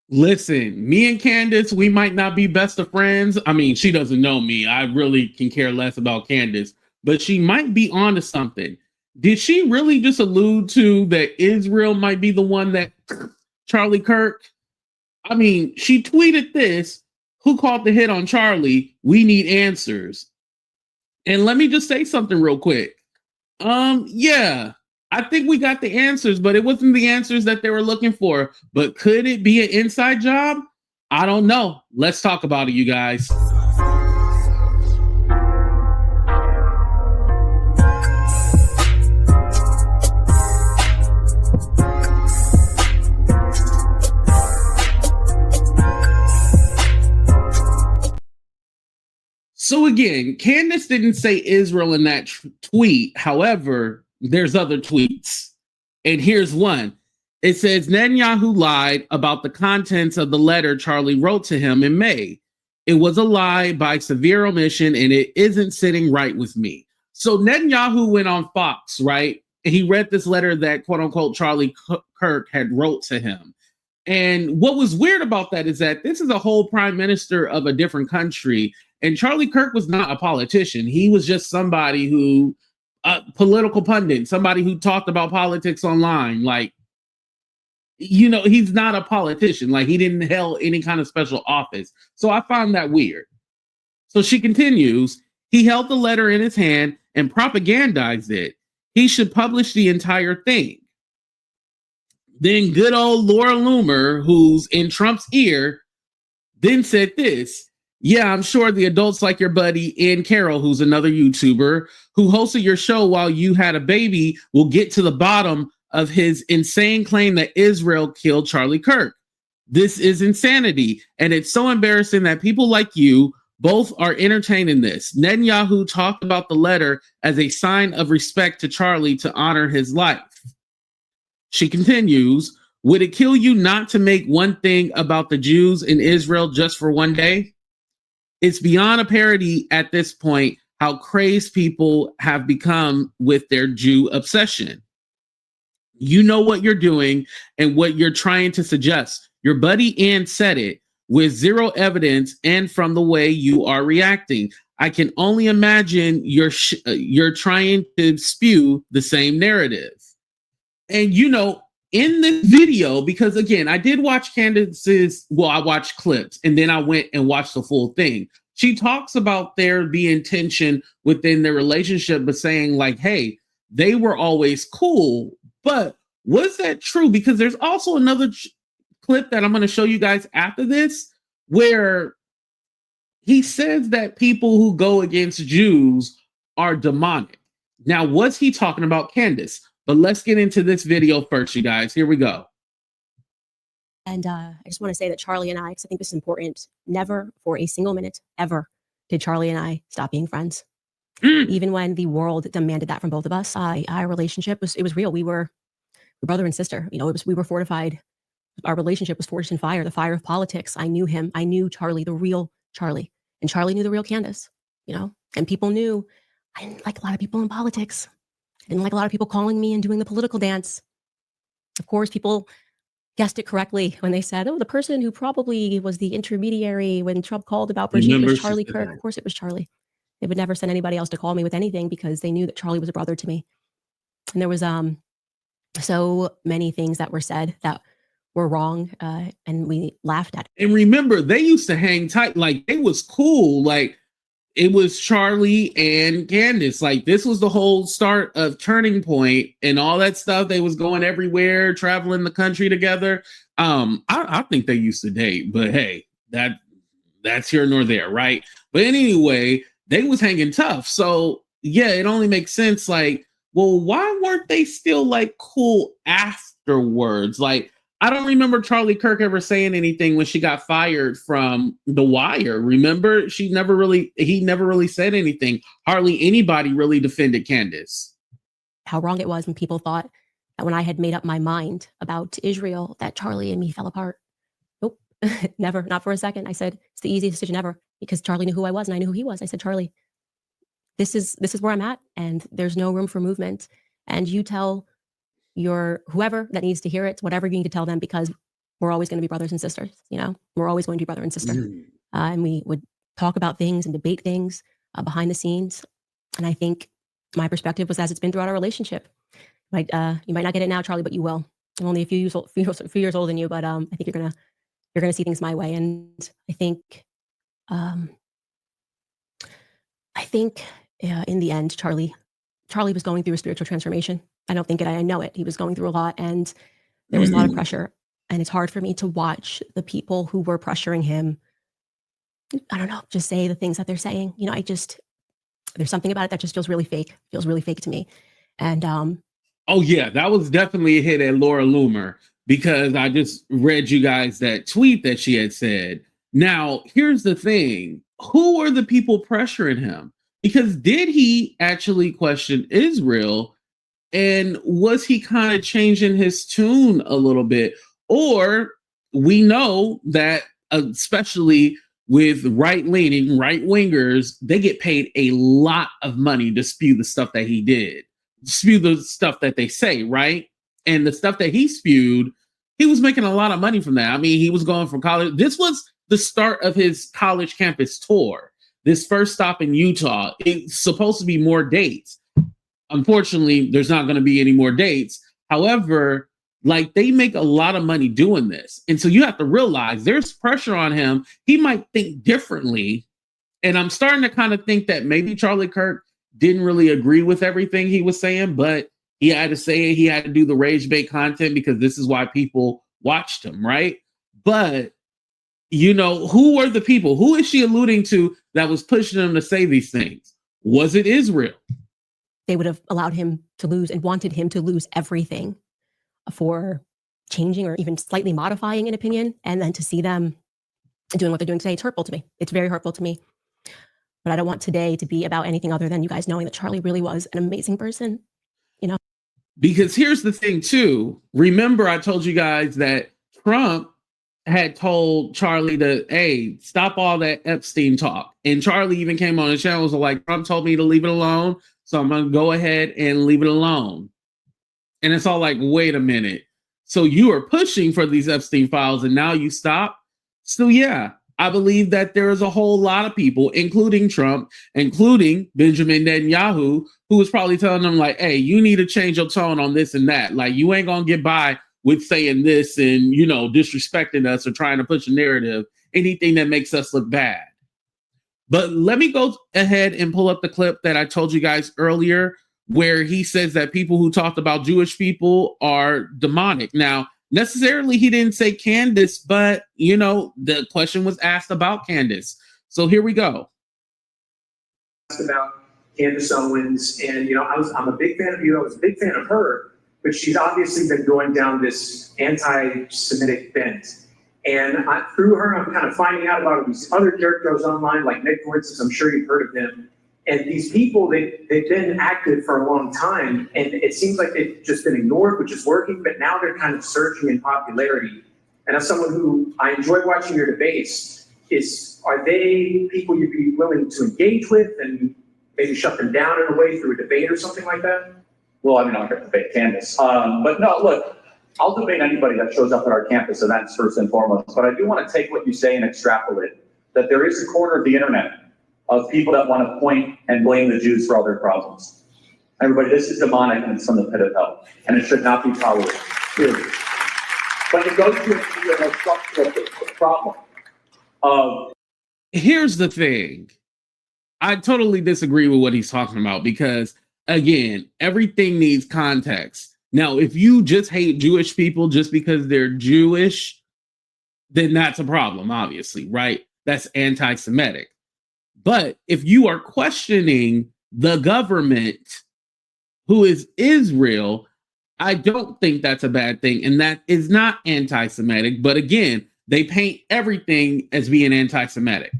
Listen, me and Candace, we might not be best of friends. I mean, she doesn't know me. I really can care less about Candace, but she might be onto something. Did she really just allude to that Israel might be the one that Charlie Kirk? I mean, she tweeted this. Who called the hit on Charlie? We need answers. And let me just say something real quick. Yeah, I think we got the answers, but it wasn't the answers that they were looking for. But could it be an inside job? I don't know. Let's talk about it, you guys. So again, Candace didn't say Israel in that tweet. However, there's other tweets. And here's one. It says Netanyahu lied about the contents of the letter Charlie wrote to him in May. It was a lie by severe omission and it isn't sitting right with me. So Netanyahu went on Fox, right? And he read this letter that quote unquote Charlie Kirk had wrote to him. And what was weird about that is that this is a whole prime minister of a different country. And Charlie Kirk was not a politician. He was just somebody who, a political pundit, somebody who talked about politics online. Like, you know, he's not a politician. Like, he didn't hold any kind of special office. So I found that weird. So she continues, he held the letter in his hand and propagandized it. He should publish the entire thing. Then good old Laura Loomer, who's in Trump's ear, then said this. Yeah, I'm sure the adults like your buddy Ann Carroll, who's another YouTuber, who hosted your show while you had a baby, will get to the bottom of his insane claim that Israel killed Charlie Kirk. This is insanity, and it's so embarrassing that people like you both are entertaining this. Netanyahu talked about the letter as a sign of respect to Charlie to honor his life. She continues, would it kill you not to make one thing about the Jews in Israel just for one day? It's beyond a parody at this point how crazed people have become with their Jew obsession. You know what you're doing and what you're trying to suggest. Your buddy Ann said it with zero evidence and from the way you are reacting. I can only imagine you're trying to spew the same narrative. And, you know, in this video, because again, I did watch Candace's, well, I watched clips and then I went and watched the full thing. She talks about there being tension within their relationship, but saying like, hey, they were always cool. But was that true? Because there's also another clip that I'm going to show you guys after this, where he says that people who go against Jews are demonic. Now, was he talking about Candace? But let's get into this video first, you guys. Here we go. And I just want to say that Charlie and I, because I think this is important, never for a single minute ever did Charlie and I stop being friends. Even when the world demanded that from both of us, our relationship was real. We were brother and sister. You know, we were fortified. Our relationship was forged in fire, the fire of politics. I knew him. I knew Charlie, the real Charlie, and Charlie knew the real Candace. You know, and people knew I didn't like a lot of people in politics. I didn't like a lot of people calling me and doing the political dance. Of course, people guessed it correctly when they said, oh, the person who probably was the intermediary when Trump called about Brigitte was Charlie Kirk. Of course, it was Charlie. They would never send anybody else to call me with anything because they knew that Charlie was a brother to me. And there was so many things that were said that were wrong, and we laughed at it. And remember, they used to hang tight. Like, it was cool. Like, it was Charlie and Candace. Like, this was the whole start of Turning Point and all that stuff. They was going everywhere, traveling the country together. I think they used to date, but hey, that's here nor there, right? But anyway, they was hanging tough. So yeah, it only makes sense. Like, well, why weren't they still like cool afterwards? Like, I don't remember Charlie Kirk ever saying anything when she got fired from The Wire. Remember, he never really said anything. Hardly anybody really defended Candace. How wrong it was when people thought that when I had made up my mind about Israel, that Charlie and me fell apart. Nope, never, not for a second. I said, it's the easiest decision ever because Charlie knew who I was and I knew who he was. I said, Charlie, this is where I'm at and there's no room for movement. And you tell your whoever that needs to hear it, whatever you need to tell them, because we're always going to be brothers and sisters. We're always going to be brother and sister. And we would talk about things and debate things behind the scenes. And I think my perspective was as it's been throughout our relationship. You might not get it now, Charlie, but you will. I'm only a few years older than you, but I think you're gonna see things my way. And I think in the end, Charlie was going through a spiritual transformation. I don't think it. I know it. He was going through a lot, and there was a lot of pressure. And it's hard for me to watch the people who were pressuring him, I don't know, just say the things that they're saying. There's something about it that just feels really fake to me. And oh yeah, that was definitely a hit at Laura Loomer, because I just read you guys that tweet that she had said. Now, here's the thing. Who are the people pressuring him? Because did he actually question Israel? And was he kind of changing his tune a little bit? Or we know that, especially with right-leaning, right-wingers, they get paid a lot of money to spew the stuff that he did, spew the stuff that they say, right? And the stuff that he spewed, he was making a lot of money from that. I mean, he was going from college. This was the start of his college campus tour. This first stop in Utah. It's supposed to be more dates. Unfortunately, there's not going to be any more dates. However, they make a lot of money doing this. And so you have to realize there's pressure on him. He might think differently. And I'm starting to kind of think that maybe Charlie Kirk didn't really agree with everything he was saying, but he had to say it. He had to do the rage bait content because this is why people watched him, right? But, who are the people? Who is she alluding to that was pushing him to say these things? Was it Israel? They would have allowed him to lose and wanted him to lose everything for changing or even slightly modifying an opinion. And then to see them doing what they're doing today, it's hurtful to me. It's very hurtful to me. But I don't want today to be about anything other than you guys knowing that Charlie really was an amazing person, Because here's the thing, too. Remember, I told you guys that Trump had told Charlie to, hey, stop all that Epstein talk. And Charlie even came on the channel and was like, Trump told me to leave it alone, so I'm going to go ahead and leave it alone. And it's all like, wait a minute. So you are pushing for these Epstein files and now you stop? So yeah, I believe that there is a whole lot of people, including Trump, including Benjamin Netanyahu, who was probably telling them like, hey, you need to change your tone on this and that. Like, you ain't going to get by with saying this and, disrespecting us or trying to push a narrative, anything that makes us look bad. But let me go ahead and pull up the clip that I told you guys earlier, where he says that people who talked about Jewish people are demonic. Now, necessarily he didn't say Candace, but, the question was asked about Candace. So here we go. About Candace Owens, and, I'm a big fan of you. I was a big fan of her, but she's obviously been going down this anti-Semitic bent. And through her, I'm kind of finding out about these other characters online, like Nick, for instance. I'm sure you've heard of them. And these people, they've been active for a long time, and it seems like they've just been ignored, which is working, but now they're kind of surging in popularity. And as someone who I enjoy watching your debates, are they people you'd be willing to engage with and maybe shut them down in a way through a debate or something like that? Well, I'm not going to debate Candace. But no, look, I'll debate anybody that shows up at our campus events first and foremost. But I do want to take what you say and extrapolate that there is a corner of the internet of people that want to point and blame the Jews for all their problems. Everybody, this is demonic and it's from the pit of hell. And it should not be tolerated, period. But it goes to a structural problem. Here's the thing. I totally disagree with what he's talking about because, again, everything needs context. Now, if you just hate Jewish people just because they're Jewish, then that's a problem, obviously, right? That's anti-Semitic. But if you are questioning the government, who is Israel, I don't think that's a bad thing. And that is not anti-Semitic. But again, they paint everything as being anti-Semitic.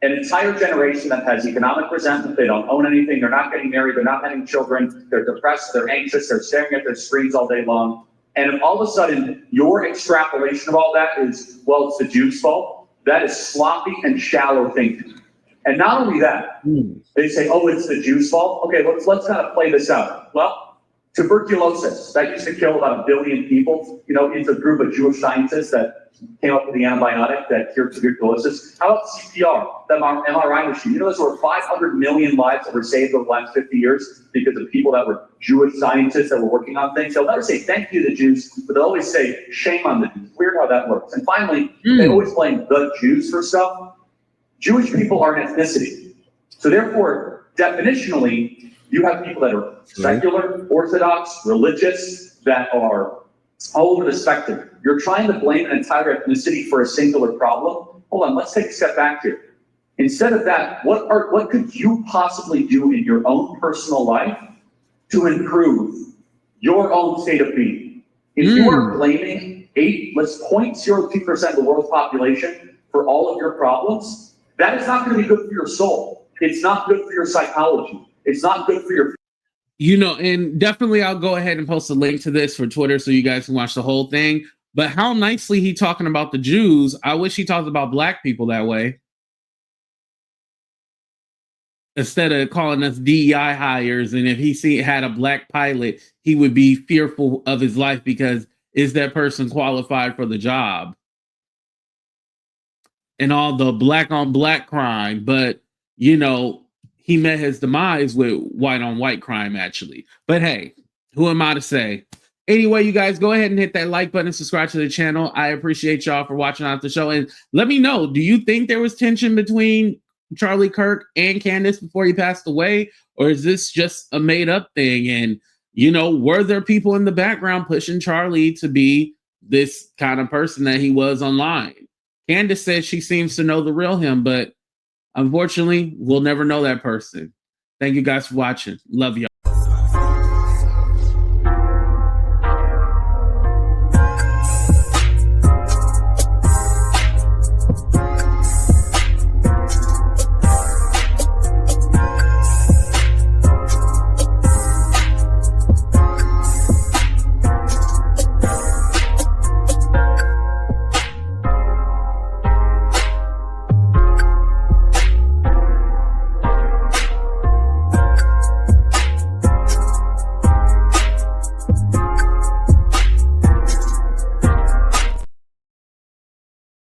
An entire generation that has economic resentment, they don't own anything, they're not getting married, they're not having children, they're depressed, they're anxious, they're staring at their screens all day long. And all of a sudden, your extrapolation of all that is, well, it's the Jews' fault. That is sloppy and shallow thinking. And not only that, they say, oh, it's the Jews' fault. Okay, let's kind of play this out. Well, Tuberculosis, that used to kill about 1 billion people. You know, it's a group of Jewish scientists that came up with the antibiotic that cured tuberculosis. How about CPR, the MRI machine? You know, there's over 500 million lives that were saved over the last 50 years because of people that were Jewish scientists that were working on things. They'll never say thank you to the Jews, but they'll always say shame on the Jews. Weird how that works. And finally, they always blame the Jews for stuff. Jewish people are an ethnicity. So therefore, definitionally, you have people that are secular, Orthodox, religious, that are all over the spectrum. You're trying to blame an entire ethnicity for a singular problem. Hold on, let's take a step back here. Instead of that, what could you possibly do in your own personal life to improve your own state of being? If you are blaming 0.02% of the world's population for all of your problems, that is not going to be good for your soul. It's not good for your psychology. It's not good for your... You know, and definitely I'll go ahead and post a link to this for Twitter so you guys can watch the whole thing. But how nicely he talking about the Jews. I wish he talked about black people that way. Instead of calling us DEI hires, and if he had a black pilot, he would be fearful of his life because is that person qualified for the job? And all the black on black crime, but you know, he met his demise with white on white crime actually. But hey, who am I to say? Anyway, you guys go ahead and hit that like button and subscribe to the channel. I appreciate y'all for watching out the show. And let me know, do you think there was tension between Charlie Kirk and Candace before he passed away? Or is this just a made up thing? And, you know, were there people in the background pushing Charlie to be this kind of person that he was online? Candace says she seems to know the real him, but unfortunately, we'll never know that person. Thank you guys for watching. Love y'all.